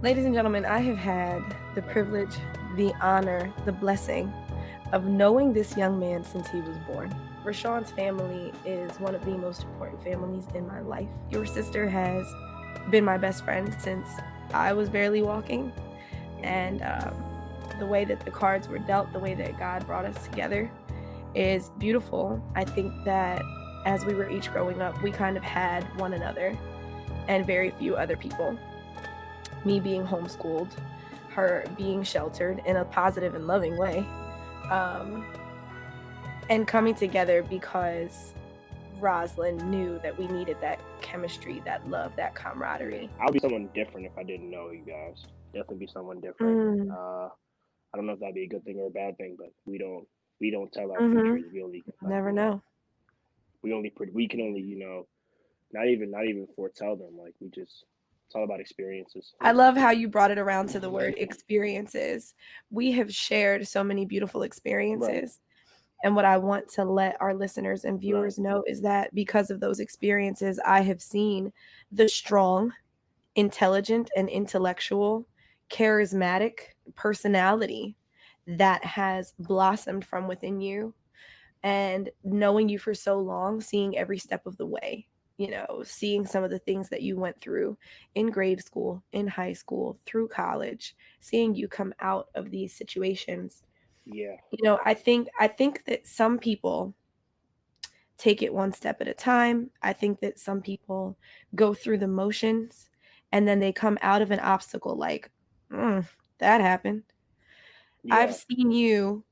Ladies and gentlemen, I have had the privilege, the honor, the blessing of knowing this young man since he was born. Rishaun's family is one of the most important families in my life. Your sister has been my best friend since I was barely walking. And the way that the cards were dealt, the way that God brought us together is beautiful. I think that as we were each growing up, we kind of had one another and very few other people. Me being homeschooled, her being sheltered in a positive and loving way, and coming together because Roslyn knew that we needed that chemistry, that love, that camaraderie. I'll be someone different if I didn't know you guys. Definitely be someone different. Mm, I don't know if that'd be a good thing or a bad thing, but we don't tell our mm-hmm. futures. We only like Never know. we can only not even foretell them. Like we just it's all about experiences. I love how you brought it around to the word experiences. We have shared so many beautiful Right, experiences. And what I want to let our listeners and right, viewers know is that because of those experiences, I have seen the strong, intelligent, and intellectual, charismatic personality that has blossomed from within you. And knowing you for so long, seeing every step of the way, seeing some of the things that you went through in grade school, in high school, through college, seeing you come out of these situations. yeah, I think that some people take it one step at a time. I think that some people go through the motions and then they come out of an obstacle like, mm, that happened. I've yeah, seen you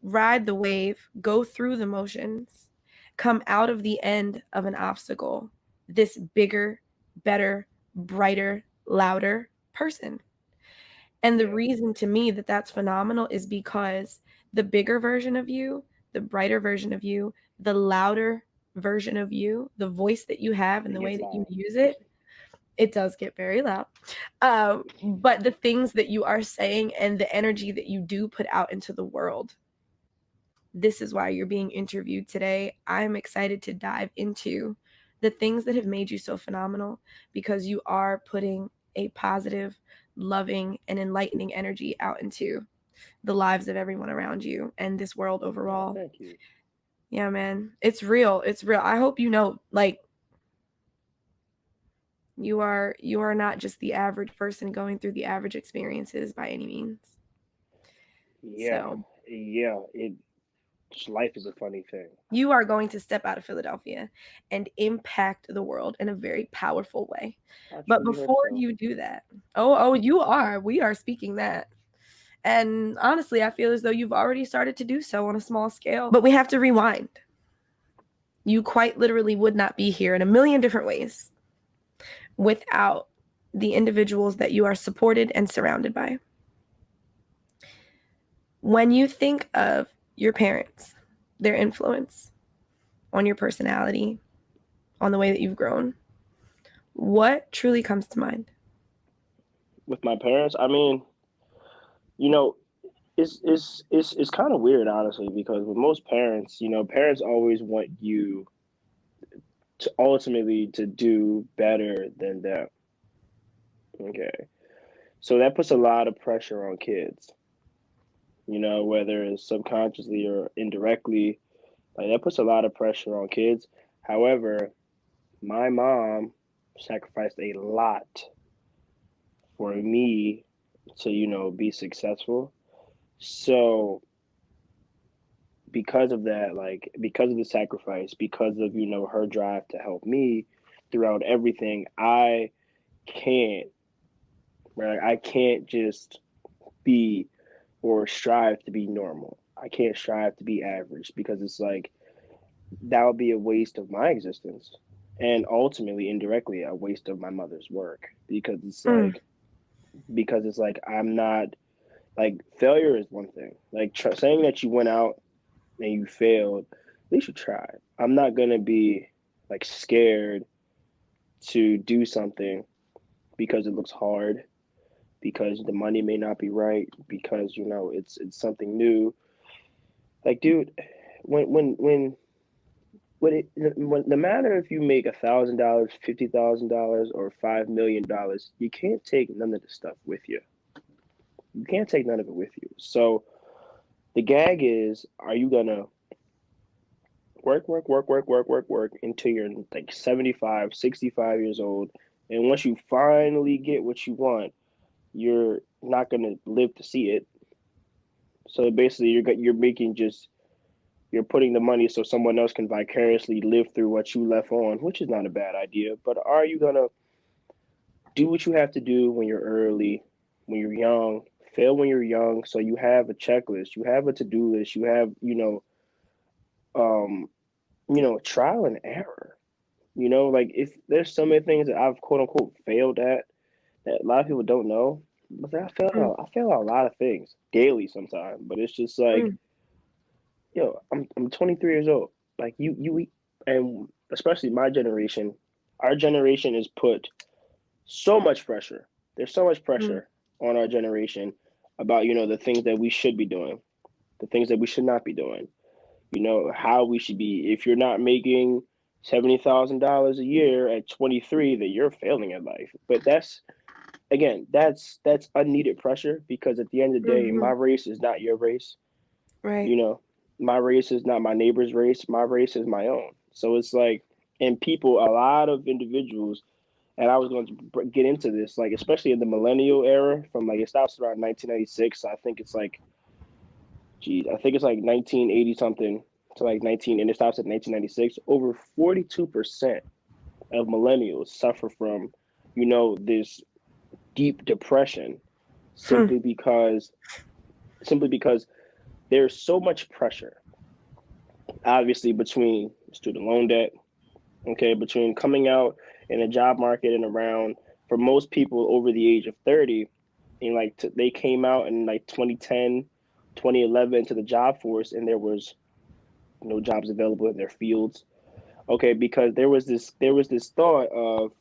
ride the wave, go through the motions, come out of the end of an obstacle, this bigger, better, brighter, louder person. And the yeah, reason to me that that's phenomenal is because the bigger version of you, the brighter version of you, the louder version of you, the voice that you have and it the way gets that you loud. use it, it does get very loud. But the things that you are saying and the energy that you do put out into the world, this is why you're being interviewed today. I'm excited to dive into the things that have made you so phenomenal because you are putting a positive, loving, and enlightening energy out into the lives of everyone around you and this world Oh, overall. thank you. Yeah, man. It's real. It's real. I hope you know, like, you are not just the average person going through the average experiences by any means. Yeah, So, yeah. Life is a funny thing. you are going to step out of Philadelphia and impact the world in a very powerful way. I But truly hope before so. you do that, oh, you are. We are speaking that. And honestly, I feel as though you've already started to do so on a small scale. But we have to rewind. You quite literally would not be here in a million different ways without the individuals that you are supported and surrounded by. When you think of your parents, their influence on your personality, on the way that you've grown, what truly comes to mind? With my parents, I mean, you know, it's kind of weird, honestly, because with most parents, parents always want you to ultimately to do better than them. Okay, so that puts a lot of pressure on kids. Whether it's subconsciously or indirectly, like that puts a lot of pressure on kids. However, my mom sacrificed a lot for me to be successful. So because of that, like because of the sacrifice, because of her drive to help me throughout everything, can't I can't just be or strive to be normal. I can't strive to be average because it's like that would be a waste of my existence and ultimately indirectly a waste of my mother's work Mm, because it's like I'm not like failure is one thing. Like saying that you went out and you failed, at least you tried. I'm not gonna be like scared to do something because it looks hard, because the money may not be right, because it's something new. Like, dude, when No matter if you make $1,000, $50,000, or $5 million, you can't take none of the stuff with you. You can't take none of it with you. So the gag is, are you gonna work until you're like 75, 65 years old, and once you finally get what you want, you're not gonna live to see it. So basically, you're making just you're putting the money so someone else can vicariously live through what you left on, which is not a bad idea. But are you gonna do what you have to do when you're early, when you're young, fail when you're young, so you have a checklist, you have a to-do list, you have, um, trial and error. Like if there's so many things that I've quote unquote failed at that a lot of people don't know, but Mm, I fail at a lot of things daily sometimes. But it's just like, mm, I'm 23 years old. Like and especially my generation, our generation is put so much pressure. There's so much mm, pressure on our generation about, the things that we should be doing, the things that we should not be doing, how we should be. If you're not making $70,000 a year at 23, then you're failing at life. But that's unneeded pressure, because at the end of the day, my mhm. race is not your race. Right. You know, my race is not my neighbor's race. My race is my own. So it's like, and people, a lot of individuals, and I was going to get into this, like especially in the millennial era, from like it starts around 1996. I think it's like 1980 something to like 19, and it stops at 1996. Over 42% of millennials suffer from, this deep depression, Hmm. simply because simply because there's so much pressure, obviously, between student loan debt, okay, between coming out in the job market and around, for most people over the age of 30, and like they came out in like 2010, 2011 to the job force, and there was no jobs available in their fields. Okay, because there was this thought of,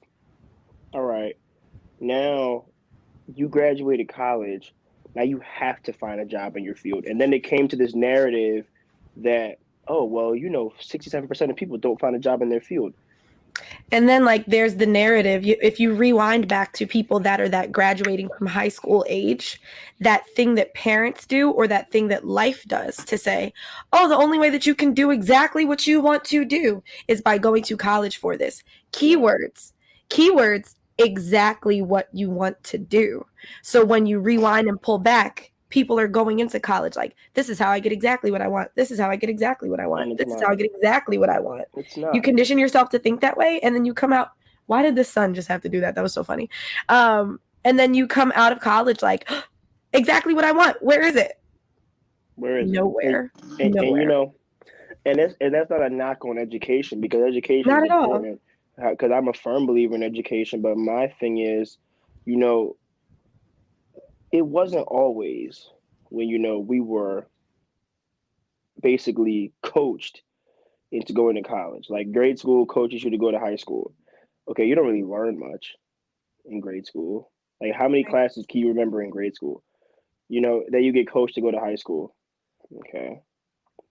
all right, now you graduated college, now you have to find a job in your field. And then it came to this narrative that, oh well, 67% of people don't find a job in their field. And then like there's the narrative. If you rewind back to people that are that graduating from high school age, that thing that parents do or that thing that life does to say, "Oh, the only way that you can do exactly what you want to do is by going to college for this." Right. Keywords. Keywords exactly what you want to do. So when you rewind and pull back, people are going into college like, "This is how I get exactly what I want. This is how I get exactly what I want. And it's This is how I not. get exactly what I want." It's You not. condition yourself to think that way, and then you come out. Why did the sun just have to do that? That was so funny. And then you come out of college like, exactly what I want. Where is it? Where is it? Nowhere. And Nowhere. that's not a knock on education, because education Not is at all. important. Because I'm a firm believer in education, but my thing is, you know, it wasn't always when we were basically coached into going to college. Like grade school coaches you to go to high school. Okay, you don't really learn much in grade school. Like how many Right. classes can you remember in grade school? That you get coached to go to high school. Okay,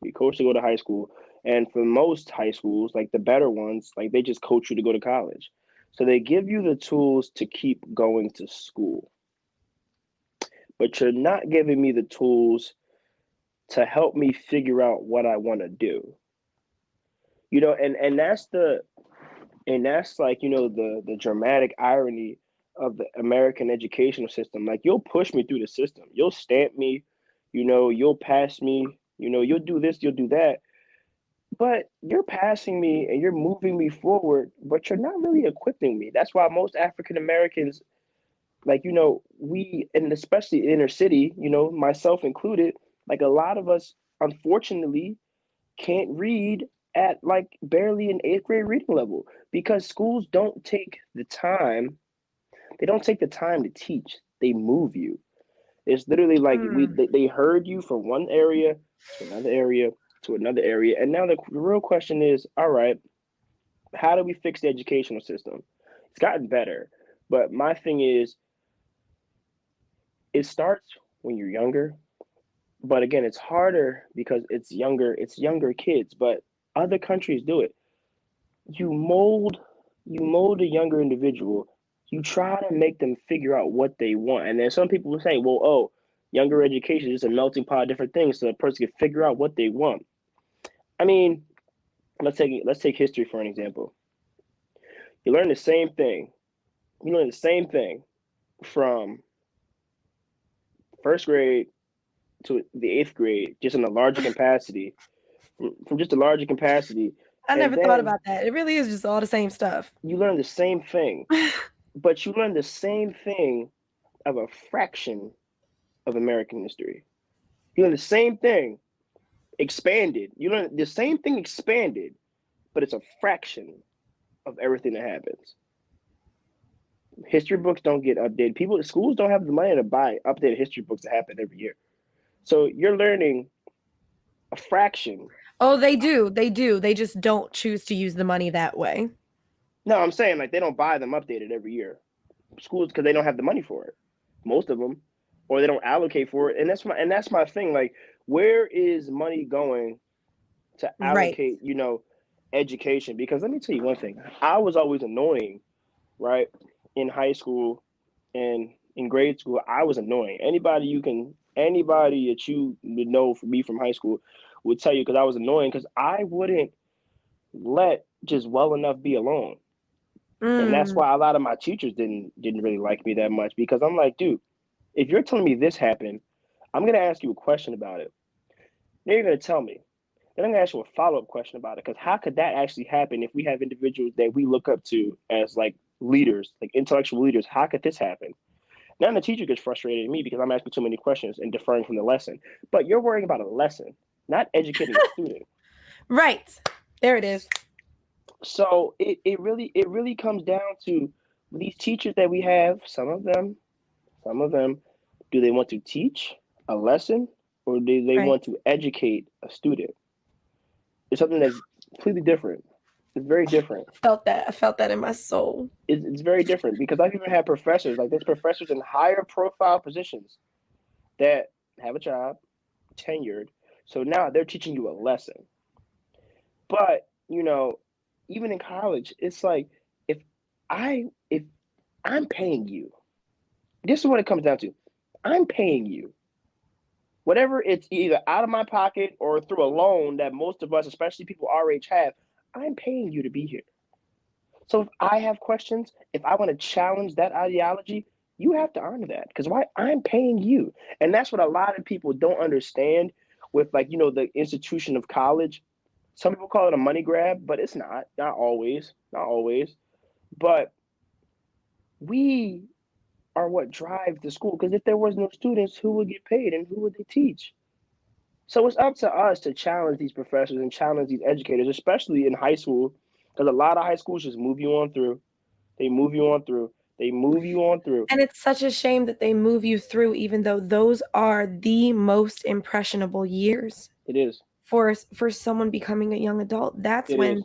you coached to go to high school, and for most high schools, like the better ones, like they just coach you to go to college. So they give you the tools to keep going to school, but you're not giving me the tools to help me figure out what I want to do. And that's like the dramatic irony of the American educational system. Like you'll push me through the system, you'll stamp me, you'll pass me, you'll do this, you'll do that, but you're passing me and you're moving me forward, but you're not really equipping me. That's why most African Americans, like we, and especially inner city, myself included, like a lot of us unfortunately can't read at like barely an eighth grade reading level, because schools don't take the time to teach. They move you. It's literally like Hmm. they heard you from one area to another area to another area, and now the real question is, all right, how do we fix the educational system? It's gotten better, but my thing is, it starts when you're younger. But again, it's harder because it's younger kids. But Other countries do it. You mold a younger individual. You try to make them figure out what they want. And then some people will say, well, oh, younger education is just a melting pot of different things so a person can figure out what they want. I mean, let's take history for an example. You learn the same thing. You learn the same thing from first grade to the eighth grade, just in a larger capacity, from just a larger capacity. I And never thought then about that. It really is just all the same stuff. you learn the same thing, but you learn the same thing of a fraction of American history. You learn the same thing expanded. You learn the same thing expanded, but it's a fraction of everything that happens. History books don't get updated. Schools don't have the money to buy updated history books that happen every year. So you're learning a fraction. Oh, they do. They do. They just don't choose to use the money that way. No, I'm saying like they don't buy them updated every year. Schools because they don't have the money for it. Most of them, or they don't allocate for it. And that's my thing. Like, where is money going to Right. allocate? Education. Because let me tell you one thing. I was always annoying, right? In high school and in grade school, I was annoying. Anybody that you would know from me from high school would tell you because I was annoying because I wouldn't let just well enough be alone. And that's Mm. why a lot of my teachers didn't really like me that much because I'm like, dude, if you're telling me this happened, I'm gonna ask you a question about it. Then you're gonna tell me. Then I'm gonna ask you a follow-up question about it because how could that actually happen if we have individuals that we look up to as like leaders, like intellectual leaders? How could this happen? Now the teacher gets frustrated at me because I'm asking too many questions and deferring from the lesson. But you're worrying about a lesson, not educating a student. Right. There it is. So it really comes down to these teachers that we have. Some of them, do they want to teach a lesson or do they Right. want to educate a student? It's something that's completely different. It's very different. I felt that. I felt that in my soul. It's very different because I've even had professors like there's professors in higher profile positions that have a job, tenured. So now they're teaching you a lesson. But even in college, it's like if if I'm paying you, this is what it comes down to. I'm paying you. Whatever it's either out of my pocket or through a loan that most of us, especially people our age, have, I'm paying you to be here. So if I have questions, if I want to challenge that ideology, you have to honor that because why I'm paying you. And that's what a lot of people don't understand with like, the institution of college. Some people call it a money grab, but it's not. Not always. Not always. But we are what drives the school because if there was no students, who would get paid and who would they teach? So it's up to us to challenge these professors and challenge these educators, especially in high school, because a lot of high schools just move you on through. They move you on through. They move you on through. And it's such a shame that they move you through, even though those are the most impressionable years It is. for someone becoming a young adult. That's It is. when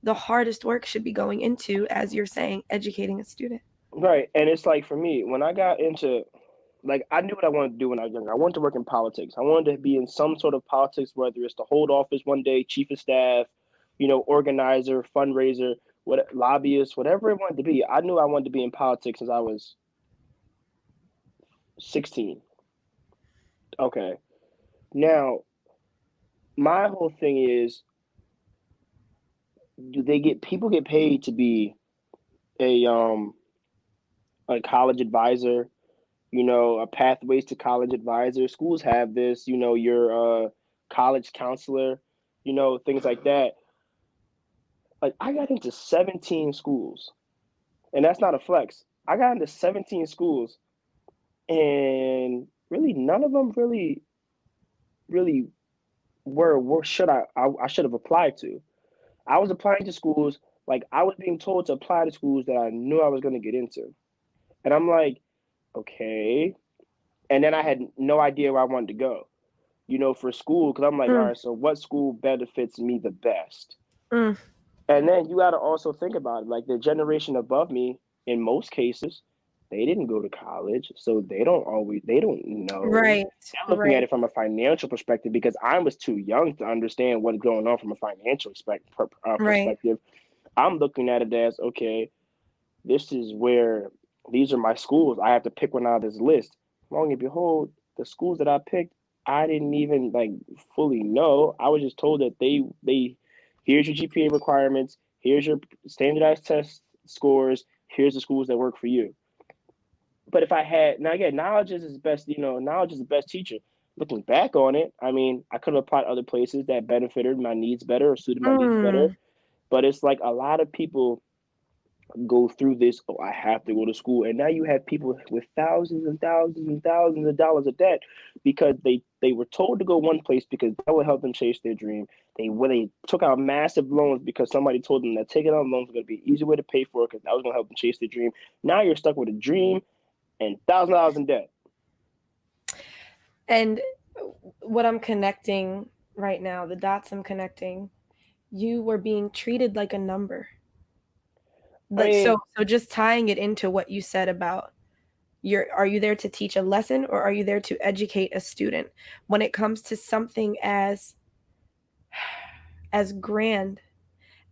the hardest work should be going into, as you're saying, educating a student. Right. And it's like for me, when I got into like I knew what I wanted to do when I was younger. I wanted to work in politics. I wanted to be in some sort of politics, whether it's to hold office one day, chief of staff, organizer, fundraiser, what lobbyist, whatever it wanted to be. I knew I wanted to be in politics since I was 16. Okay. Now, my whole thing is do they get people get paid to be a a college advisor, a pathways to college advisor. Schools have this, your college counselor, things like that. Like I got into 17 schools, and that's not a flex. I got into 17 schools, and really none of them really were I should have applied to. I was applying to schools like I was being told to apply to schools that I knew I was going to get into, and I'm like, okay. And then I had no idea where I wanted to go, for school, because I'm like, all Mm, right, so what school benefits me the best? mm. And then you got to also think about it, like the generation above me, in most cases, they didn't go to college, so they don't know. Right. They're looking at Right. it from a financial perspective because I was too young to understand what's going on from a financial Right. perspective. I'm looking at it as, okay, this is where these are my schools. I have to pick one out of this list. Long and behold, the schools that I picked, I didn't even like fully know. I was just told that they here's your GPA requirements, here's your standardized test scores, here's the schools that work for you. But if I had now again, knowledge is his best, knowledge is the best teacher. Looking back on it, I mean, I could have applied other places that benefited my needs better or suited my needs better. Mm. But it's like a lot of people go through this. Oh, I have to go to school, and now you have people with thousands and thousands and thousands of dollars of debt because they were told to go one place because that would help them chase their dream. They took out massive loans because somebody told them that taking out loans was going to be an easy way to pay for it because that was going to help them chase their dream. Now you're stuck with a dream and $1,000 in debt. And what I'm connecting right now, the dots I'm connecting, you were being treated like a number. I mean, So just tying it into what you said about are you there to teach a lesson or are you there to educate a student? When it comes to something as grand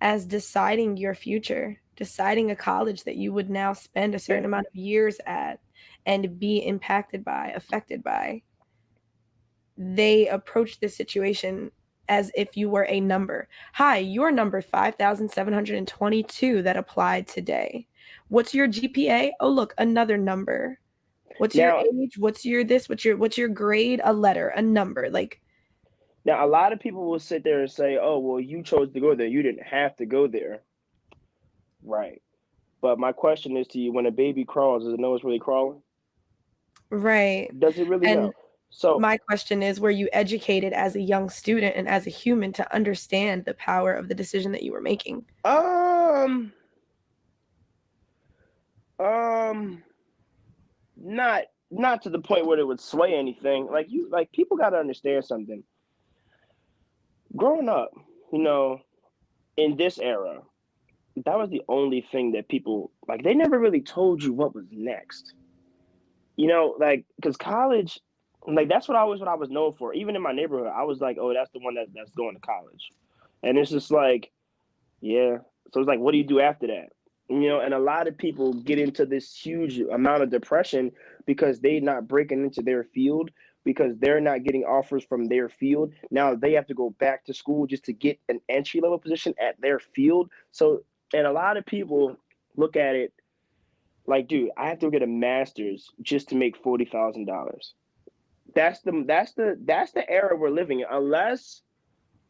as deciding your future, deciding a college that you would now spend a certain amount of years at and be impacted by, affected by, they approach this situation as if you were a number. Hi, you're number 5,722 that applied today. What's your GPA? Oh, look, another number. What's your now age? What's your this? What's your grade? A letter, a number. Like, now a lot of people will sit there and say, "Oh, well, you chose to go there. You didn't have to go there." Right. But my question is to you: when a baby crawls, does it know it's really crawling? right. Does it really And know? So, my question is, were you educated as a young student and as a human to understand the power of the decision that you were making? um, um, not to the point where it would sway anything. Like people got to understand something. Growing up, you know, in this era, that was the only thing that people like. They never really told you what was next. Like because college, like that's what I was known for. Even in my neighborhood, I was like, oh, that's the one that's going to college, and it's just like, yeah. So it's like, what do you do after that? And a lot of people get into this huge amount of depression because they're not breaking into their field because they're not getting offers from their field. Now they have to go back to school just to get an entry level position at their field. So, and a lot of people look at it like, dude, I have to get a master's just to make $40,000. That's the era we're living in. Unless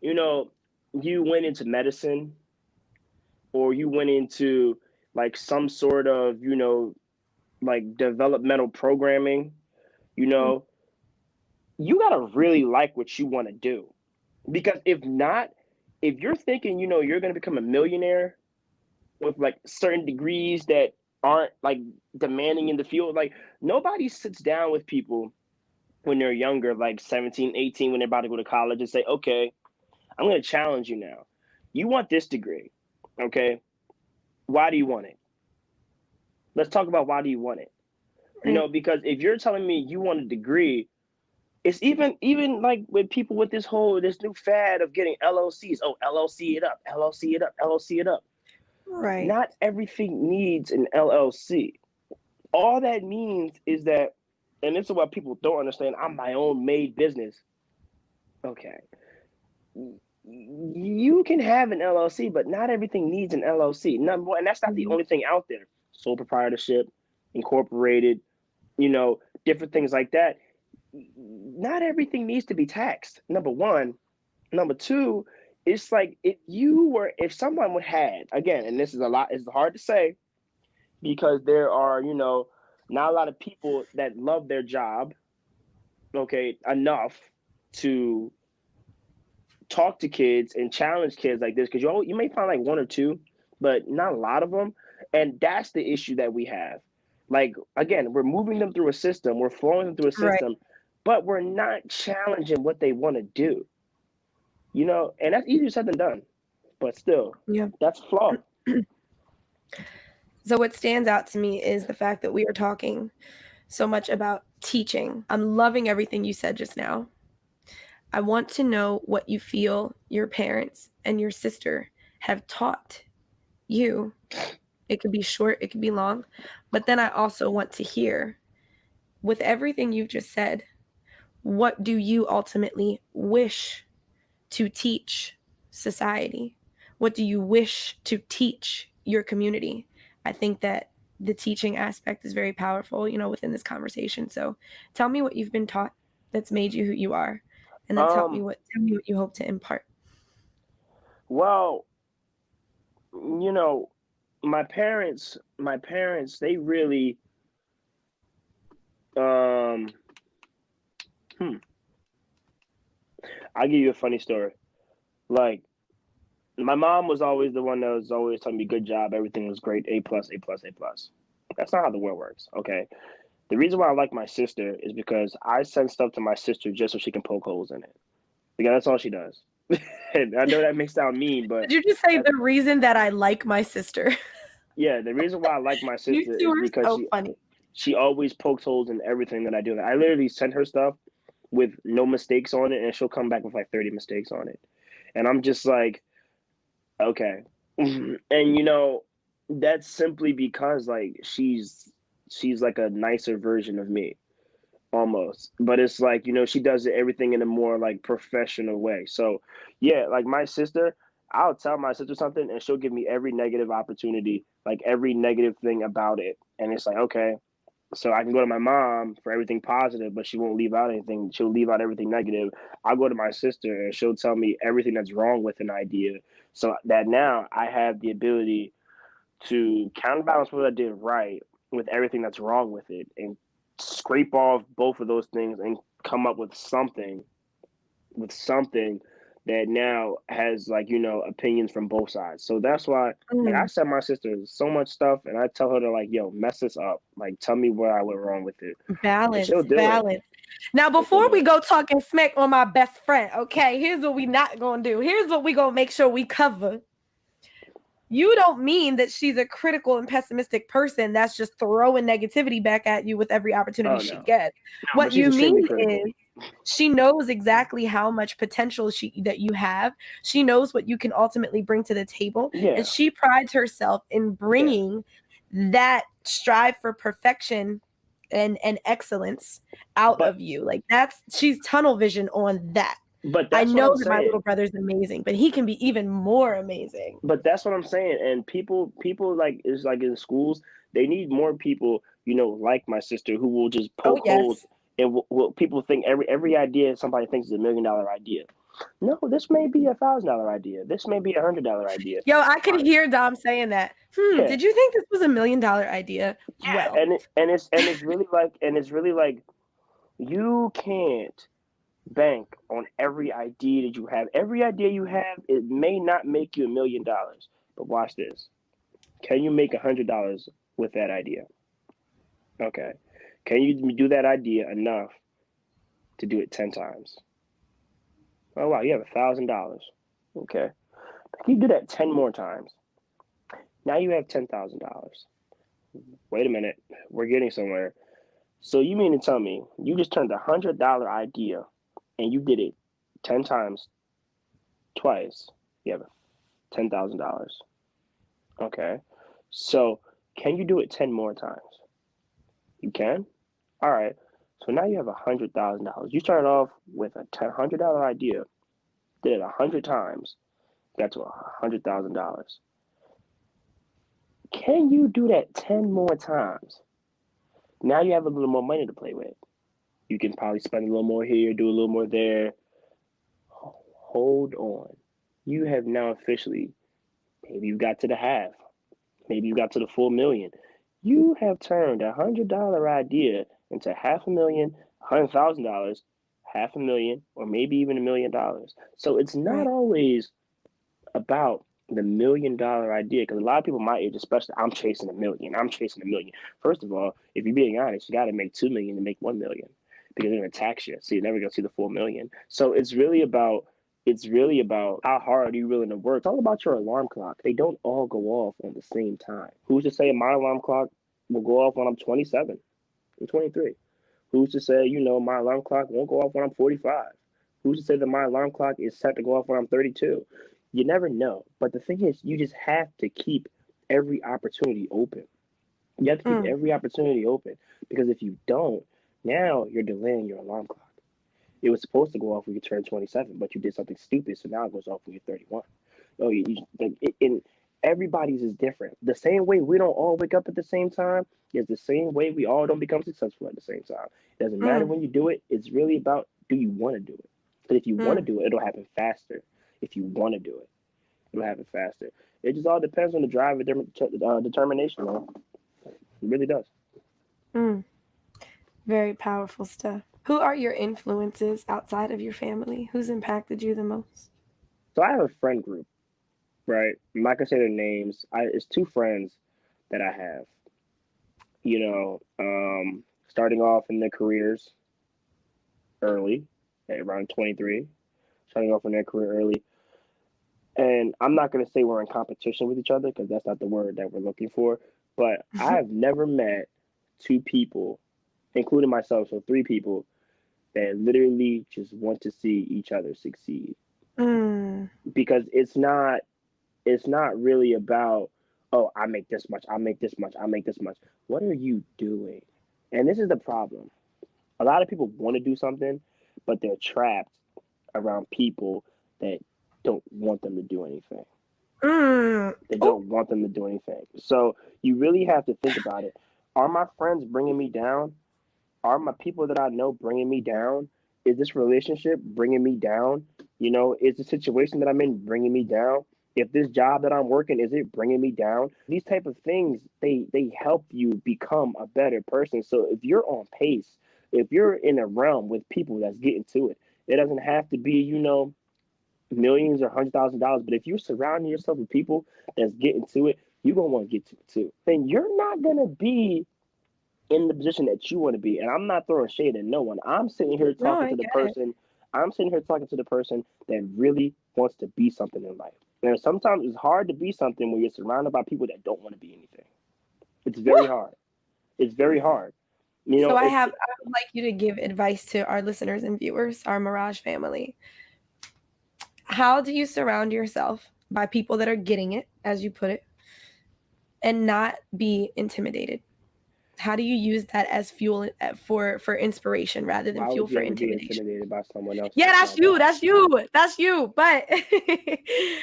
you know you went into medicine or you went into like some sort of like developmental programming, you know, you gotta really like what you want to do because if not, if you're thinking you're gonna become a millionaire with like certain degrees that aren't like demanding in the field, like nobody sits down with people when they're younger, like 17, 18, when they're about to go to college and say, okay, I'm going to challenge you now. You want this degree. Okay. Why do you want it? Let's talk about why do you want it? Right. Because if you're telling me you want a degree, it's even like with people with this new fad of getting LLCs. Oh, LLC it up, LLC it up, LLC it up. Right. Not everything needs an LLC. All that means is that, and this is what people don't understand, I'm my own made business. Okay. You can have an LLC, but not everything needs an LLC. Number one, and that's not the Mhm. only thing out there. Sole proprietorship, incorporated, different things like that. Not everything needs to be taxed. Number one. Number two, it's like if someone would had again, and this is a lot, it's hard to say because there are, not a lot of people that love their job, okay, enough to talk to kids and challenge kids like this because you may find like one or two, but not a lot of them, and that's the issue that we have. Like again, we're moving them through a system, we're flowing them through a Right. system, but we're not challenging what they want to do. And that's easier said than done, but still, Yeah. that's a flaw. So what stands out to me is the fact that we are talking so much about teaching. I'm loving everything you said just now. I want to know what you feel your parents and your sister have taught you. It could be short, it could be long, but then I also want to hear, with everything you've just said, what do you ultimately wish to teach society? What do you wish to teach your community? I think that the teaching aspect is very powerful, within this conversation. So tell me what you've been taught that's made you who you are, and then tell me Um, what you hope to impart. well, my parents, they really, um, hmm, I'll give you a funny story. Like, my mom was always the one that was always telling me, good job, everything was great, A plus, A plus, A plus. That's not how the world works, okay? The reason why I like my sister is because I send stuff to my sister just so she can poke holes in it. Because that's all she does. And I know that may sound mean, but Did you just say that, the reason that I like my sister? yeah, the reason why I like my You sister two is are because so she funny. she always pokes holes in everything that I do. I literally send her stuff with no mistakes on it, and she'll come back with like 30 mistakes on it. And I'm just like, okay. And that's simply because like she's like a nicer version of me almost. But it's like, she does everything in a more like professional way. So yeah, like my sister, I'll tell my sister something and she'll give me every negative opportunity, like every negative thing about it. And it's like, okay, so I can go to my mom for everything positive, but she won't leave out anything. She'll leave out everything negative. I'll go to my sister and she'll tell me everything that's wrong with an idea. So that now I have the ability to counterbalance what I did right with everything that's wrong with it and scrape off both of those things and come up with something that now has like opinions from both sides. So that's why like I Mm. send my sister so much stuff and I tell her to like, yo, mess this up, like tell me where I went wrong with it, and she'll Balance, do it. balance. Now, And she'll before do we it. go talking smack on my best friend, okay, here's what we not gonna do. Here's what we gonna make sure we cover. You don't mean that she's a critical and pessimistic person that's just throwing negativity back at you with every opportunity Oh she no, gets. no, but What she's you extremely mean critical. is she knows exactly how much potential that you have. She knows what you can ultimately bring to the table, and Yeah, she prides herself in yeah, bringing that strive for perfection and excellence out but of you. Like she's tunnel vision on that. I that's what know I'm that my saying. little brother's amazing, but he can be even more amazing. But that's what I'm saying. And people like is like in schools, they need more people, like my sister, who will just Oh poke holes yes. and will people think every idea somebody thinks is $1 million idea. No, this may be $1,000 idea. This may be $100 idea. Yo, I Uh, could hear Dom saying that. yeah, Did you think this was $1 million idea? yeah, Well, and it's really like you can't bank on every idea that you have. Every idea you have, it may not make you $1 million, but watch this. Can you make $100 with that idea? Okay. Can you do that idea enough to do it 10 times? Oh wow, you have $1,000. Okay. Can you do that 10 more times? Now you have $10,000. Wait a minute, we're getting somewhere. So you mean to tell me you just turned $100 idea and you did it 10 times twice? You have $10,000. Okay. So can you do it 10 more times? You can. All right. So now you have $100,000. You started off with a $100 idea, did it 100 times, got to $100,000. Can you do that 10 more times? Now you have a little more money to play with. You can probably spend a little more here, do a little more there. Hold on. You have now officially, maybe you got to the half, maybe you got to the full million. You have turned $100 idea into half a million, $100,000, half a million, or maybe even $1 million. So it's not right. always about the $1 million idea because a lot of people my age, especially, I'm chasing a million. I'm chasing a million. First of all, if you're being honest, you got to make 2 million to make 1 million because they're gonna tax you, so you're never gonna see the full million. So it's really about It's really about how hard are you willing to work. It's all about your alarm clock. They don't all go off on the same time. Who's to say my alarm clock will go off when I'm 27? I'm 23. Who's to say, my alarm clock won't go off when I'm 45? Who's to say that my alarm clock is set to go off when I'm 32? You never know. But the thing is, you just have to keep every opportunity open. You have to keep Mm, every opportunity open, because if you don't, now you're delaying your alarm clock. It was supposed to go off when you turn 27, but you did something stupid, so now it goes off when you're 31. Oh, and everybody's is different. The same way we don't all wake up at the same time is the same way we all don't become successful at the same time. It doesn't matter mm, when you do it. It's really about, do you want to do it? Because if you want to mm. do it, it'll happen faster. If you want to do it, it'll happen faster. It just all depends on the drive and determination, man. It really does. Mm. Very powerful stuff. Who are your influences outside of your family? Who's impacted you the most? So I have a friend group, right? I'm not gonna say their names. It's two friends that I have. Starting off in their careers early, at around 23, starting off in their career early. And I'm not gonna say we're in competition with each other, because that's not the word that we're looking for. But I have never met two people, including myself, so three people that literally just want to see each other succeed. Mm. Because it's not really about, oh, I make this much, I make this much, I make this much. What are you doing? And this is the problem. A lot of people want to do something, but they're trapped around people that don't want them to do anything. Mm. They Oh, don't want them to do anything. So you really have to think about it. Are my friends bringing me down? Are my people that I know bringing me down? Is this relationship bringing me down? Is the situation that I'm in bringing me down? If this job that I'm working, is it bringing me down? These type of things, they help you become a better person. So if you're on pace, if you're in a realm with people that's getting to it, it doesn't have to be, millions or $100,000. But if you're surrounding yourself with people that's getting to it, you're gonna want to get to it too. Then you're not gonna be in the position that you want to be. And I'm not throwing shade at no one. I'm sitting here no, talking I to the get it. person. I'm sitting here talking to the person that really wants to be something in life. And sometimes it's hard to be something when you're surrounded by people that don't want to be anything. It's very Woo. hard. It's very hard. So I It's have I would like you to give advice to our listeners and viewers, our Mirage family. How do you surround yourself by people that are getting it, as you put it, and not be intimidated? How do you use that as fuel for inspiration rather than Why fuel would you for ever be intimidation? intimidated by someone else Yeah, that's that's not you. God? That's you. That's you. But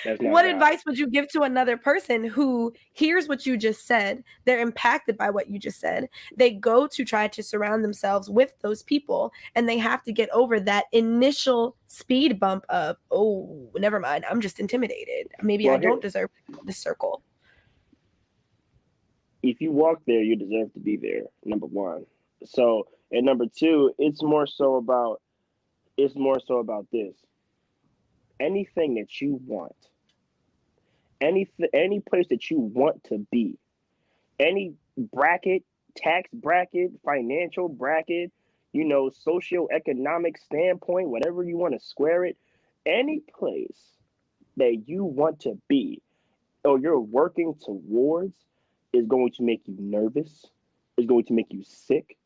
That's not what God. advice would you give to another person who hears what you just said? They're impacted by what you just said. They go to try to surround themselves with those people, and they have to get over that initial speed bump of, oh, never mind. I'm just intimidated. Maybe I Well, here, don't deserve this circle. if you walk there, you deserve to be there. Number one. So, and number two, it's more so about this. Anything that you want, any place that you want to be, any bracket, tax bracket, financial bracket, socioeconomic standpoint, whatever you want to square it, any place that you want to be or you're working towards is going to make you nervous, is going to make you sick,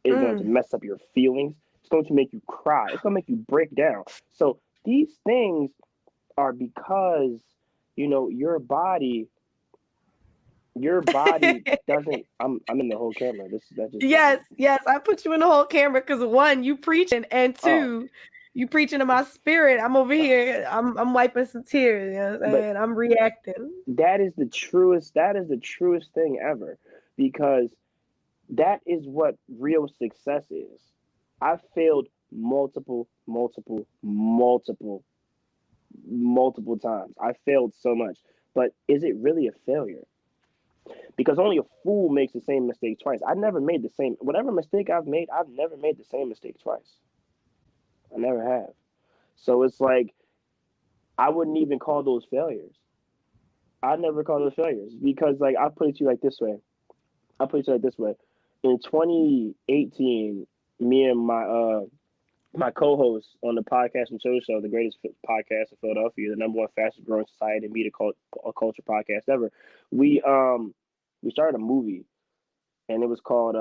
is going to Mm. mess up your feelings, it's going to make you cry, it's going to make you break down. So these things are because your body doesn't. I'm in the whole camera. This that just Yes, happened. yes. I put you in the whole camera because one, you preaching, and Oh, two, you preaching to my spirit. I'm over here. I'm wiping some tears. You know what I'm but saying? I'm reacting. that is the truest thing ever, because that is what real success is. I failed multiple, multiple, multiple, multiple times. I failed so much, but is it really a failure? Because only a fool makes the same mistake twice. I never made the same. Whatever mistake I've made, I've never made the same mistake twice. I never have. So it's like I wouldn't even call those failures. I never call those failures, because like I put it to you like this way. I put it to you like this way. In 2018, me and my co-host on the podcast and show, the greatest podcast in Philadelphia, the number one fastest growing society and media culture podcast ever. We um we started a movie, and it was called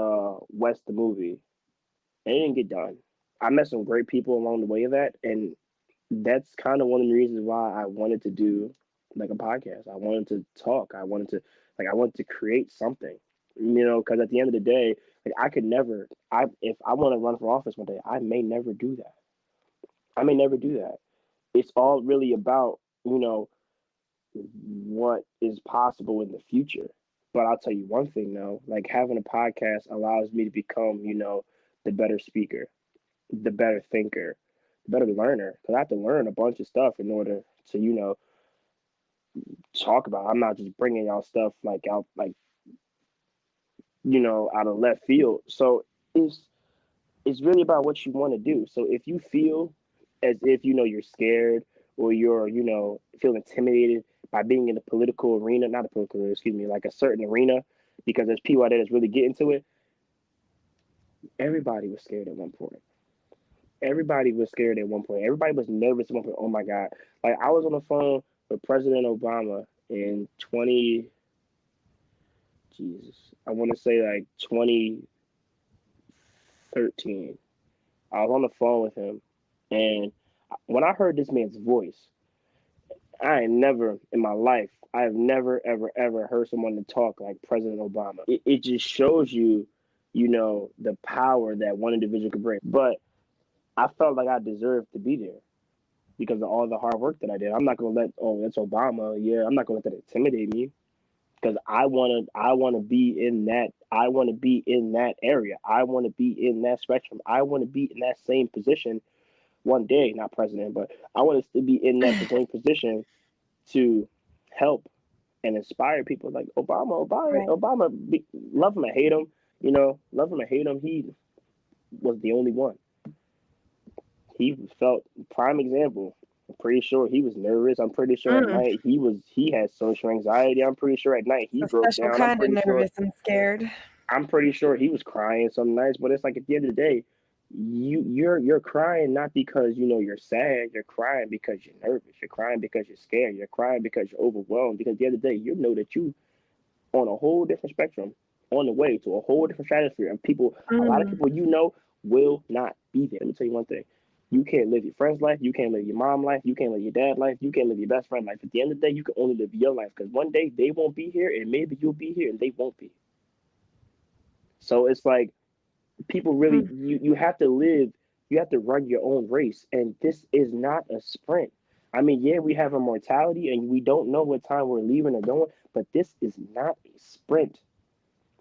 West the Movie, and it didn't get done. I met some great people along the way of that, and that's kind of one of the reasons why I wanted to do like a podcast. I wanted to talk. I wanted to create something, because at the end of the day, like I could never. I If I want to run for office one day, I may never do that. I may never do that. It's all really about what is possible in the future. But I'll tell you one thing though, like having a podcast allows me to become, the better speaker, the better thinker, the better learner. Because I have to learn a bunch of stuff in order to, talk about. I'm not just bringing y'all stuff like out, like out of left field. So it's it's really about what you want to do. So if you feel as if you're scared or you're feel intimidated by being in the political arena, not a political arena, excuse me, like a certain arena, because there's people out there that's really getting to it. Everybody was scared at one point. Everybody was scared at one point. Everybody was nervous at one point. Oh my God! Like I was on the phone with President Obama in 20. Jesus, I want to say like 2013. I was on the phone with him, and when I heard this man's voice, I ain't never in my life, I have never, ever, ever heard someone to talk like President Obama. It just shows you, the power that one individual could bring. But I felt like I deserved to be there because of all the hard work that I did. I'm not gonna let, oh, it's Obama. Yeah, I'm not gonna let that intimidate me because I wanna be in that. I want to be in that area. I want to be in that spectrum. I want to be in that same position one day, not president, but I want to be in that same position to help and inspire people like Obama. Obama, Right. Obama, love him or hate him, love him or hate him, he was the only one. He felt prime example. I'm pretty sure he was nervous. I'm pretty sure at Mm, night he had social anxiety. I'm pretty sure at night he a broke special down. kind of nervous and scared. I'm pretty sure he was crying some nights, but it's like at the end of the day, you're crying not because you're sad. You're crying because you're nervous. You're crying because you're scared. You're crying because you're overwhelmed. Because at the end of the day, you know that you on a whole different spectrum, on the way to a whole different stratosphere of people. A lot of Mm, people will not be there. Let me tell you one thing. You can't live your friend's life. You can't live your mom life. You can't live your dad life. You can't live your best friend life. At the end of the day, you can only live your life because one day they won't be here, and maybe you'll be here, and they won't be. So it's like people really mm. you have to live, you have to run your own race, and this is not a sprint. I mean, yeah, we have a mortality and we don't know what time we're leaving or going, but this is not a sprint.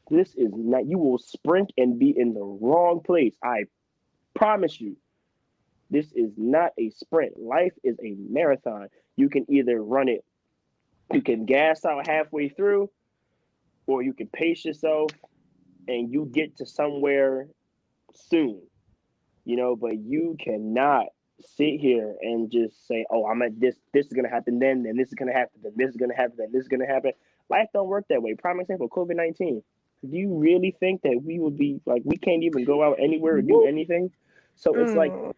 This is not, you will sprint and be in the wrong place. I promise you. This is not a sprint. Life is a marathon. You can either run it, you can gas out halfway through, or you can pace yourself and you get to somewhere soon. But you cannot sit here and just say, "Oh, I'm at this is gonna happen then this is gonna happen, then this is gonna happen, then this is gonna happen." Life don't work that way. Prime example, COVID-19. Do you really think that we would be like we can't even go out anywhere or do Woo. anything? So it's like Mm,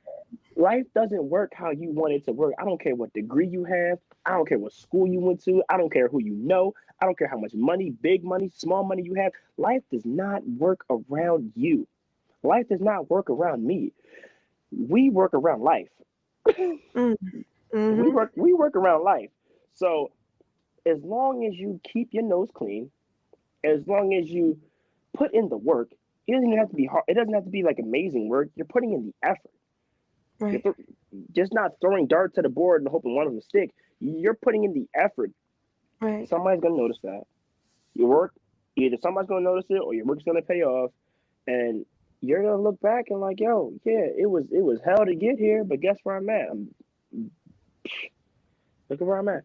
life doesn't work how you want it to work. I don't care what degree you have. I don't care what school you went to. I don't care who you know. I don't care how much money, big money, small money you have. Life does not work around you. Life does not work around me. We work around life. mm, we mhm. work we work around life. So as long as you keep your nose clean, as long as you put in the work, it doesn't even have to be hard. It doesn't have to be like amazing work. You're putting in the effort. You're Right. just not throwing darts at the board and hoping one of them stick. You're putting in the effort. Right. Somebody's gonna notice that. Your work, either somebody's gonna notice it or your work's gonna pay off, and you're gonna look back and like, yo, yeah, it was hell to get here, but guess where I'm at? Look at where I'm at.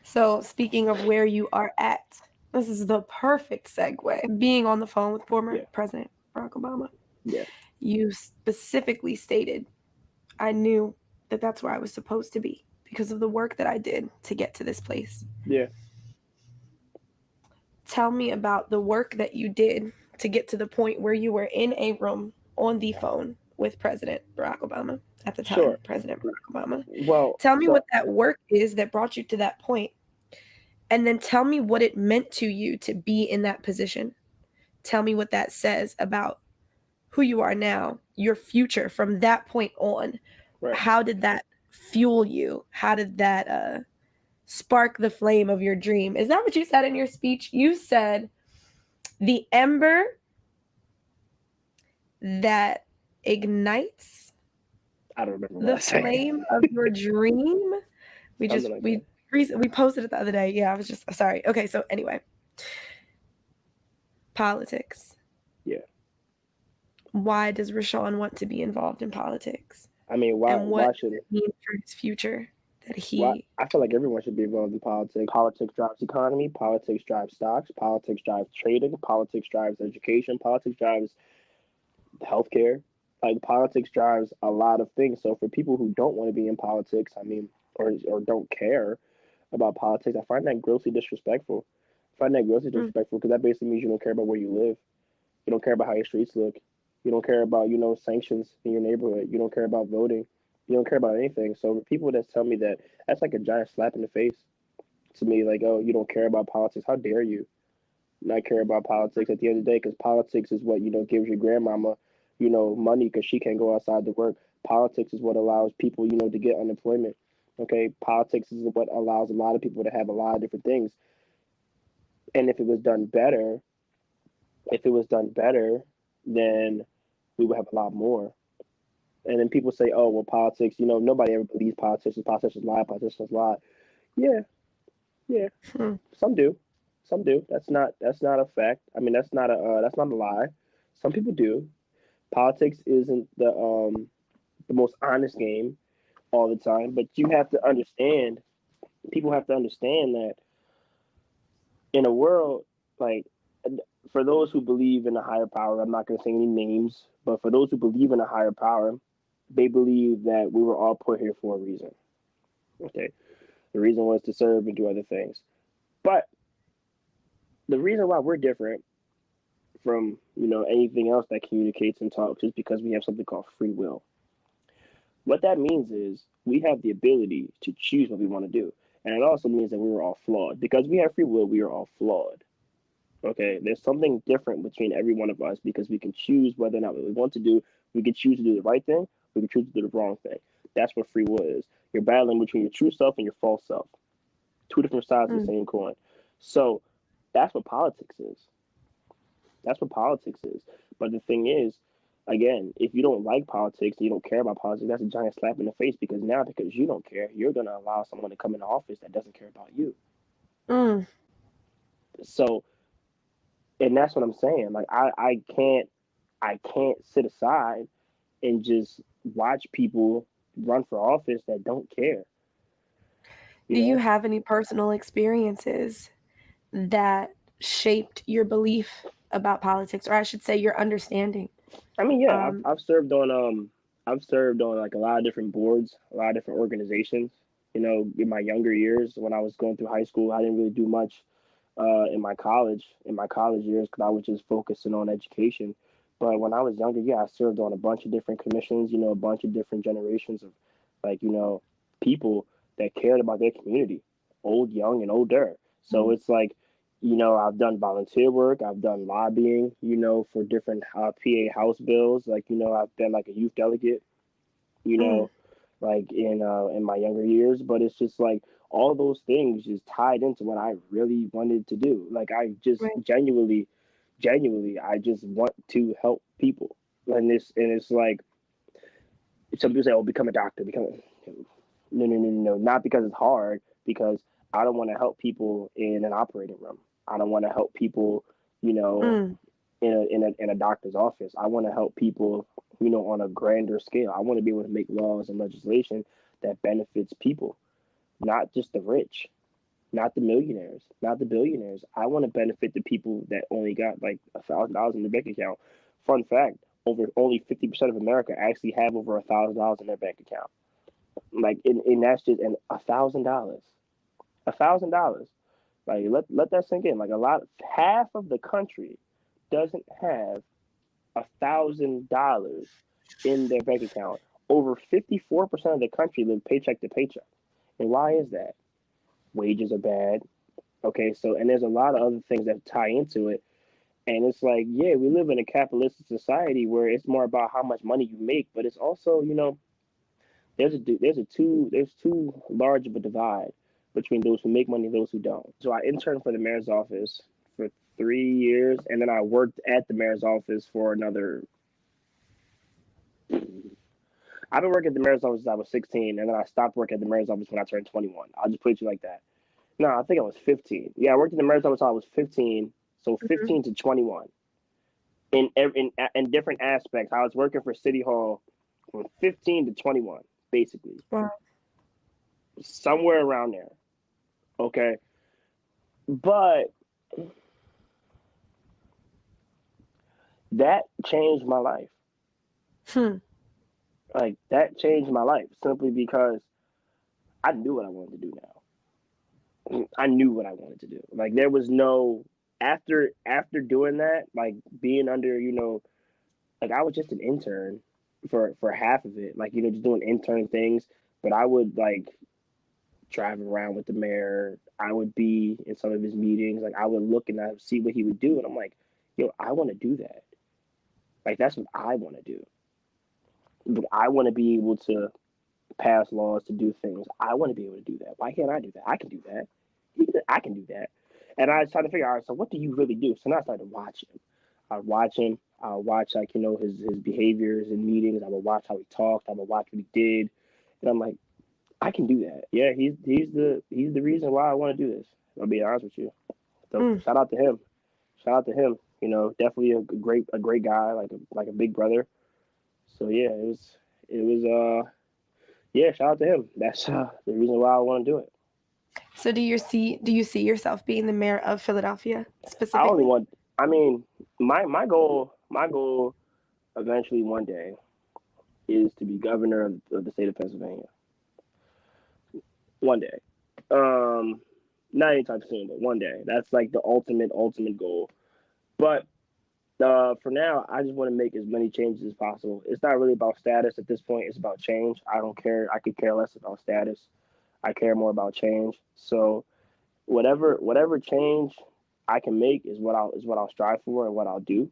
So, speaking of where you are at, this is the perfect segue. Being on the phone with former Yeah, President Barack Obama, yeah, you specifically stated, I knew that that's where I was supposed to be because of the work that I did to get to this place. yeah. Tell me about the work that you did to get to the point where you were in a room on the phone with President Barack Obama at the time, Sure. President Barack Obama. Well, Tell me so what that work is that brought you to that point, and then tell me what it meant to you to be in that position. Tell me what that says about who you are now, your future from that point on. right. How did that fuel you? How did that spark the flame of your dream? Is that what you said in your speech? You said the ember that ignites I don't remember what the I said. flame of your dream. We just Something like that. we posted it the other day. Yeah, I was just sorry. Okay, so anyway, politics. Yeah. Why does Rishaun want to be involved in politics? I mean, why And what why does should it mean for his future that why he I feel like everyone should be involved in politics. Politics drives economy, politics drives stocks, politics drives trading, politics drives education, politics drives healthcare. Like politics drives a lot of things. So for people who don't want to be in politics, I mean, or don't care about politics, I find that grossly disrespectful. I find that grossly mm, disrespectful because that basically means you don't care about where you live. You don't care about how your streets look. You don't care about, sanctions in your neighborhood. You don't care about voting. You don't care about anything. So people that tell me that, that's like a giant slap in the face to me. Like, oh, you don't care about politics. How dare you not care about politics at the end of the day? Because politics is what, gives your grandmama, money because she can't go outside to work. Politics is what allows people, to get unemployment. Okay. Politics is what allows a lot of people to have a lot of different things. And if it was done better, then we would have a lot more. And then people say, "Oh, well, politics. Nobody ever believes politicians. Politicians lie. Politicians lie." Yeah, yeah. mm, Some do. Some do. That's not a fact. I mean, that's not a lie. Some people do. Politics isn't the most honest game all the time, but you have to understand. People have to understand that in a world like for those who believe in a higher power, I'm not going to say any names, but for those who believe in a higher power, they believe that we were all put here for a reason. Okay. The reason was to serve and do other things. But the reason why we're different from, anything else that communicates and talks is because we have something called free will. What that means is we have the ability to choose what we want to do. And it also means that we were all flawed. Because we have free will, we are all flawed. Okay, there's something different between every one of us because we can choose whether or not what we want to do. We can choose to do the right thing. We can choose to do the wrong thing. That's what free will is. You're battling between your true self and your false self. Two different sides of the mm. same coin. So that's what politics is. That's what politics is. But the thing is, again, if you don't like politics and you don't care about politics, that's a giant slap in the face because now, because you don't care, you're going to allow someone to come into office that doesn't care about you. Mm. So, and that's what I'm saying. Like, I can't sit aside and just watch people run for office that don't care. You Do you know, have any personal experiences that shaped your belief about politics, or I should say your understanding? I mean, yeah, I've Um, I've served on I've served on like a lot of different boards, a lot of different organizations. In my younger years when I was going through high school, I didn't really do much in my college years because I was just focusing on education. But when I was younger, yeah, I served on a bunch of different commissions. A bunch of different generations of like people that cared about their community, old, young, and older. So mm, it's like I've done volunteer work, I've done lobbying, for different PA House bills. Like I've been like a youth delegate, you mm, know, like in my younger years. But it's just like all those things just tied into what I really wanted to do. Like I just right. genuinely, I just want to help people. And it's like some people say, "Oh, become a doctor, become a." No, no, no, no, no. Not because it's hard, because I don't want to help people in an operating room. I don't want to help people, you know, Mm, in a doctor's office. I want to help people, on a grander scale. I want to be able to make laws and legislation that benefits people, not just the rich, not the millionaires, not the billionaires. I want to benefit the people that only got like $1,000 in their bank account. Fun fact: over only 50% of America actually have over $1,000 in their bank account. Like, and that's just $1,000, $1,000. Like, let that sink in. Like, half of the country doesn't have $1,000 in their bank account. Over 54% of the country live paycheck to paycheck. And why is that? Wages are bad. Okay, so, and there's a lot of other things that tie into it. And it's like, yeah, we live in a capitalistic society where it's more about how much money you make, but it's also, there's too large of a divide between those who make money and those who don't. So I interned for the mayor's office for 3 years, and then I worked at the mayor's office for another. I've been working at the mayor's office since I was 16, and then I stopped working at the mayor's office when I turned 21. I'll just put it to you like that. No, I think I was 15. Yeah, I worked in the mayor's office until I was 15, so 15 to 21. In different aspects, I was working for City Hall from 15 to 21, basically. Wow. Somewhere around there. Okay. But that changed my life. Like, that changed my life simply because I knew what I wanted to do now. I knew what I wanted to do. Like, there was no after doing that, like being under, like I was just an intern for half of it, like, just doing intern things. But I would like drive around with the mayor. I would be in some of his meetings. Like, I would look and I would see what he would do, and I'm like, yo, I want to do that. Like, that's what I want to do. But I want to be able to pass laws, to do things. I want to be able to do that. Why can't I do that? I can do that. I can do that. And I started to figure out, all right, so what do you really do? So now I started watching him. I would watch him. I would watch, like, his behaviors in meetings. I would watch how he talked. I would watch what he did. And I'm like, I can do that. Yeah, he's the reason why I want to do this. I'll be honest with you. So shout out to him. Shout out to him. Definitely a great guy, like a big brother. So yeah, it was yeah, shout out to him. That's the reason why I want to do it. So do you see yourself being the mayor of Philadelphia specifically? My goal eventually one day is to be governor of the state of Pennsylvania. One day. Not anytime soon, but one day. That's like the ultimate goal. But for now, I just want to make as many changes as possible. It's not really about status at this point. It's about change. I don't care. I could care less about status. I care more about change. So whatever change I can make is what I'll strive for and what I'll do.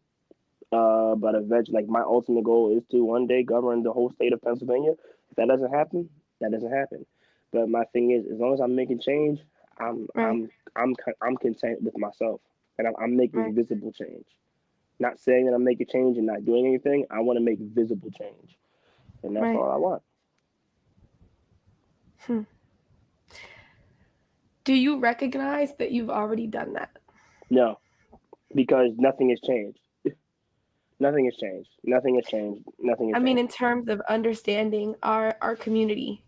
But eventually, like, my ultimate goal is to one day govern the whole state of Pennsylvania. If that doesn't happen, that doesn't happen. But my thing is, as long as I'm making change, I'm Right. I'm content with myself, and I'm making Right. visible change. Not saying that I'm making change and not doing anything. I want to make visible change, and that's Right. all I want. Do you recognize that you've already done that? No, because nothing has changed. Nothing has changed. Nothing has changed. Nothing has I mean, changed. in terms of understanding our community,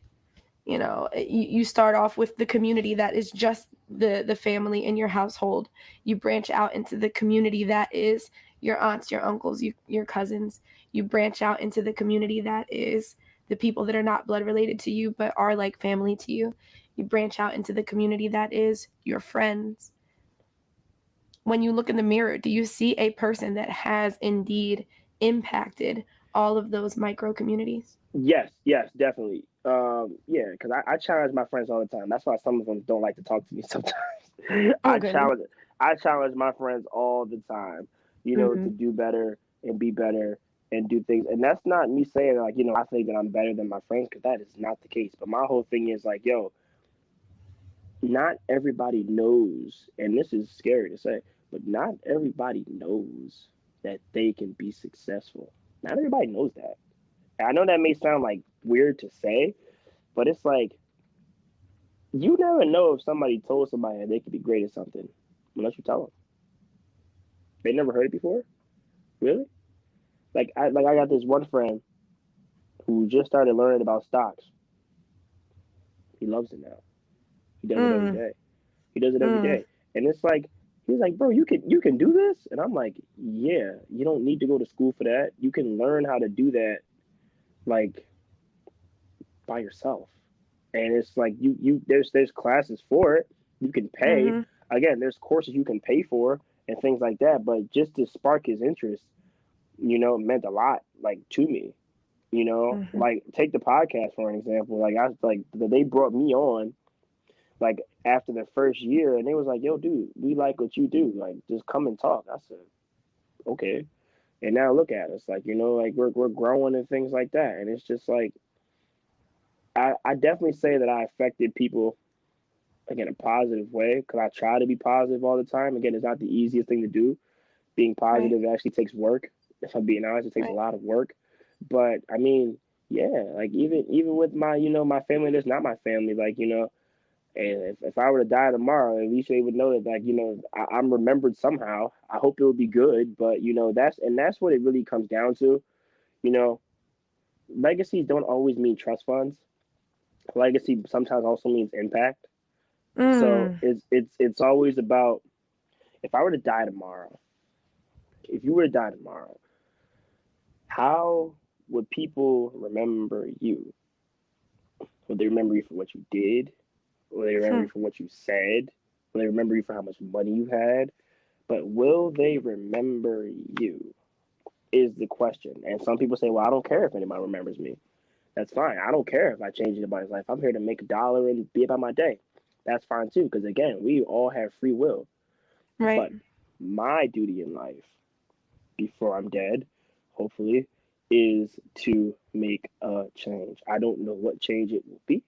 you start off with the community that is just the family in your household. You branch out into the community that is your aunts, your uncles, your cousins. You branch out into the community that is the people that are not blood related to you but are like family to you. You branch out into the community that is your friends. When you look in the mirror, do you see a person that has indeed impacted all of those micro communities? Yes, definitely. Yeah, because I challenge my friends all the time. That's why some of them don't like to talk to me sometimes. Oh goodness. I challenge my friends all the time, to Mm-hmm. do better and be better and do things. And that's not me saying, like, I think that I'm better than my friends, because that is not the case. But my whole thing is like, yo, not everybody knows, and this is scary to say, but not everybody knows that they can be successful. Not everybody knows that. I know that may sound like weird to say, but it's like, you never know if somebody told somebody that they could be great at something unless you tell them. They never heard it before. Really? I got this one friend who just started learning about stocks. He loves it now. He does it every Mm, day. He does it every mm, day, and it's like, he's like, bro, you can do this, and I'm like, yeah. You don't need to go to school for that. You can learn how to do that, like, by yourself. And it's like, there's classes for it. You can pay. mm-hmm. Again, there's courses you can pay for and things like that. But just to spark his interest, meant a lot, like, to me. Mhm. Like take the podcast for an example. Like they brought me on like after the first year, and they was like, "Yo, dude, we like what you do. Like, just come and talk." I said, "Okay." And now look at us, like like we're growing and things like that. And it's just like I definitely say that I affected people like in a positive way because I try to be positive all the time. Again, it's not the easiest thing to do. Being Right. positive actually takes work. If I'm being honest, it takes a Right. lot of work. But I mean, yeah, like even with my my family that's not my family, like and if I were to die tomorrow, at least they would know that like I'm remembered somehow. I hope it will be good, but that's what it really comes down to. You know, legacies don't always mean trust funds. Legacy sometimes also means impact. So Mm. it's always about if I were to die tomorrow, if you were to die tomorrow, how would people remember you? Will they remember you for what you did? Will they remember Hmm. you for what you said? Will they remember you for how much money you had? But will they remember you? Is the question. And some people say, well, I don't care if anybody remembers me. That's fine. I don't care if I change anybody's life. I'm here to make a dollar and be about my day. That's fine too, because again, we all have free will. Right. But my duty in life, before I'm dead, hopefully, is to make a change. I don't know what change it will be.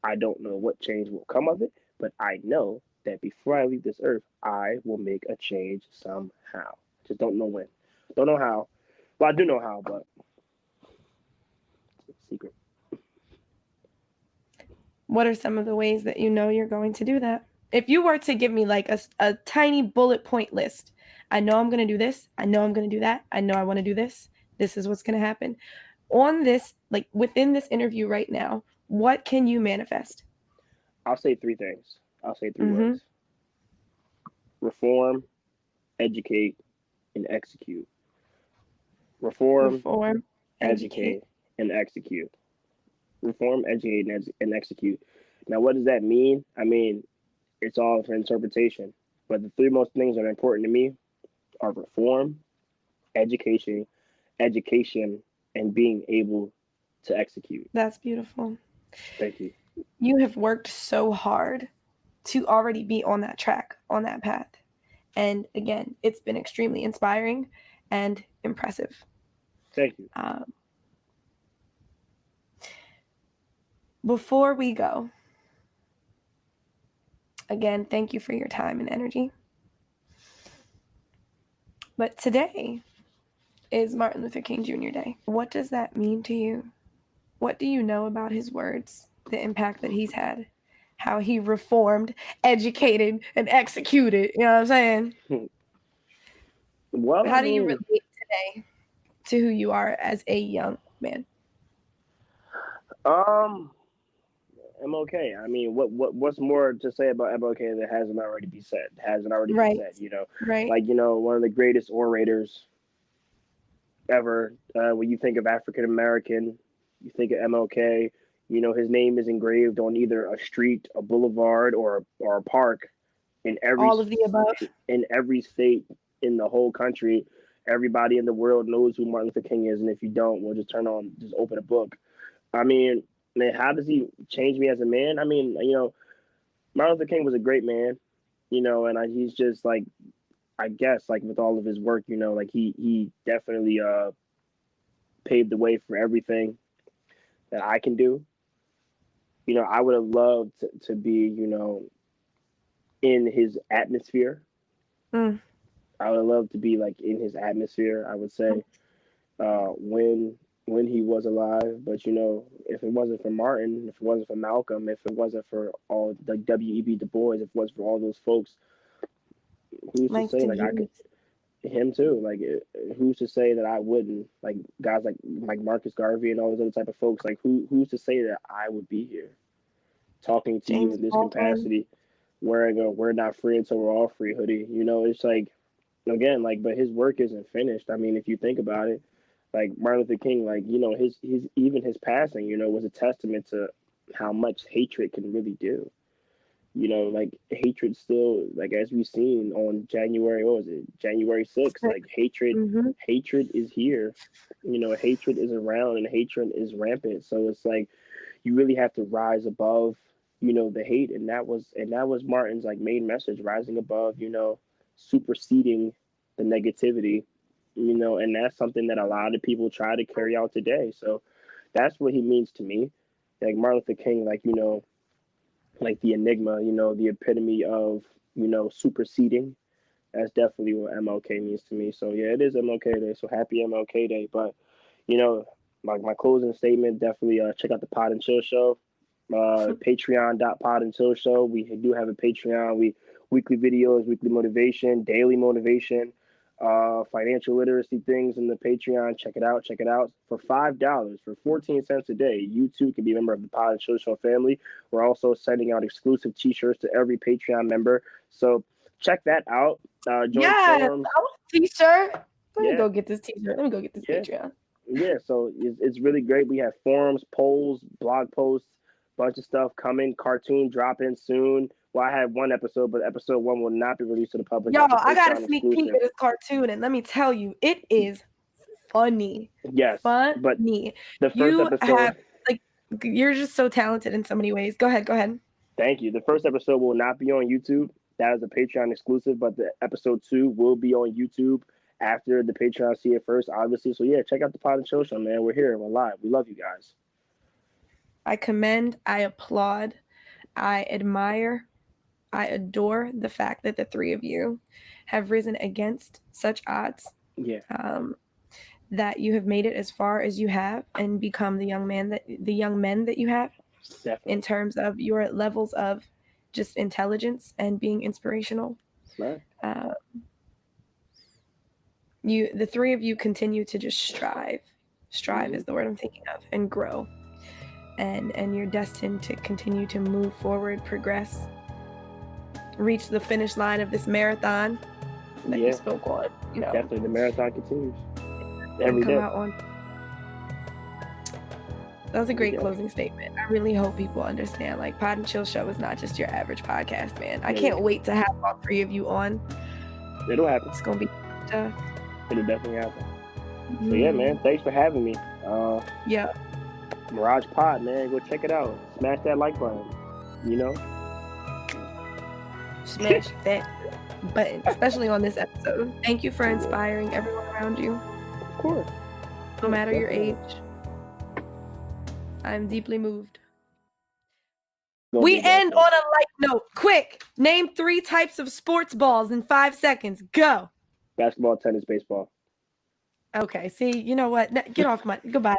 I don't know what change will come of it, but I know that before I leave this earth, I will make a change somehow. Just don't know when. Don't know how. Well, I do know how, but it's a secret. What are some of the ways that you know you're going to do that? If you were to give me like a tiny bullet point list, I know I'm going to do this. I know I'm going to do that. I know I want to do this. This is what's going to happen. On this, like within this interview right now, what can you manifest? I'll say three things. I'll say three Mm-hmm. words: reform, educate, and execute. Reform, Reform, educate. educate, and execute. Reform, educate, and execute. Now, what does that mean? I mean, it's all for interpretation. But the three most things that are important to me are reform, education, education, and being able to execute. That's beautiful. Thank you. You have worked so hard to already be on that track, on that path. And again, it's been extremely inspiring and impressive. Thank you. Um, before we go, again, thank you for your time and energy. But today is Martin Luther King Jr. Day. What does that mean to you? What do you know about his words, the impact that he's had, how he reformed, educated, and executed? You know what I'm saying? Well, I How do you mean, relate today to who you are as a young man? um, MLK. I mean, what's more to say about MLK that hasn't already been said? Hasn't already been Right, said. right. Like one of the greatest orators ever. When you think of African American, you think of MLK. His name is engraved on either a street, a boulevard, or a park in every All of the above. in every state in the whole country. Everybody in the world knows who Martin Luther King is, and if you don't, we'll just open a book. I mean, man, how does he change me as a man? I mean, Martin Luther King was a great man, and he's just like, I guess, like with all of his work, like he definitely paved the way for everything that I can do. I would have loved to be, in his atmosphere. Mm. I would love to be like in his atmosphere. I would say when he was alive. But if it wasn't for Martin, if it wasn't for Malcolm, if it wasn't for all like W.E.B. Du Bois, if it was for all those folks, who's to say Langston like I could Hughes. him too? Like who's to say that I wouldn't like guys like Marcus Garvey and all those other type of folks? Like who's to say that I would be here talking to you James in this Baldwin. capacity, wearing a "We're not free until we're all free" hoodie? It's like again, like, but his work isn't finished. I mean, if you think about it, like Martin Luther King, like his even his passing, was a testament to how much hatred can really do. like hatred still, like as we've seen on January, what was it, January 6th, like Mm-hmm. hatred is here. Hatred is around and hatred is rampant. So it's like you really have to rise above, the hate, and that was Martin's like main message, rising above, superseding the negativity, and that's something that a lot of people try to carry out today. So that's what he means to me. Like Martin Luther King, like like the enigma, the epitome of, superseding. That's definitely what MLK means to me. So yeah, it is MLK Day. So happy MLK Day. But you know, my closing statement, definitely check out the Pod and Chill Show. Patreon.pod and chill show. We do have a Patreon. We weekly videos, weekly motivation, daily motivation, financial literacy things in the Patreon. Check it out. Check it out. For $5, for 14 cents a day, you too can be a member of the Pod and Chill Show family. We're also sending out exclusive T-shirts to every Patreon member. So check that out. Join forums. T-shirt. Let me go get this T-shirt. Let me go get this Patreon. Yeah, so it's really great. We have forums, polls, blog posts, bunch of stuff coming. Cartoon dropping soon. Well, I have one episode, but episode 1 will not be released to the public. Y'all, I got a sneak peek at this cartoon, and let me tell you, it is funny. Yes, funny. But the first episode, you're just so talented in so many ways. Go ahead. Thank you. The first episode will not be on YouTube. That is a Patreon exclusive, but the episode 2 will be on YouTube after the Patreon see it first, obviously. So yeah, check out the Pod and Chill Show, man. We're here. We're live. We love you guys. I commend, I applaud, I admire, I adore the fact that the three of you have risen against such odds. Yeah. That you have made it as far as you have and become the young men that you have. Definitely. In terms of your levels of just intelligence and being inspirational. Right. The three of you continue to just strive. Strive is the word I'm thinking of, and grow. And you're destined to continue to move forward, progress, reach the finish line of this marathon that you spoke on. Definitely, the marathon continues every day. That was a great closing statement. I really hope people understand, like, Pod and Chill Show is not just your average podcast, man. I can't wait to have all three of you on. It'll happen. It's gonna be tough. It'll definitely happen. So yeah, man, thanks for having me. Yeah. Mirage Pod, man, go check it out. Smash that like button. Smash that button, especially on this episode. Thank you for inspiring everyone around you. Of course. No matter your age. I'm deeply moved. We end on a light note. Quick, name 3 types of sports balls in 5 seconds. Go. Basketball, tennis, baseball. Okay, see, you know what? Get off my... Goodbye.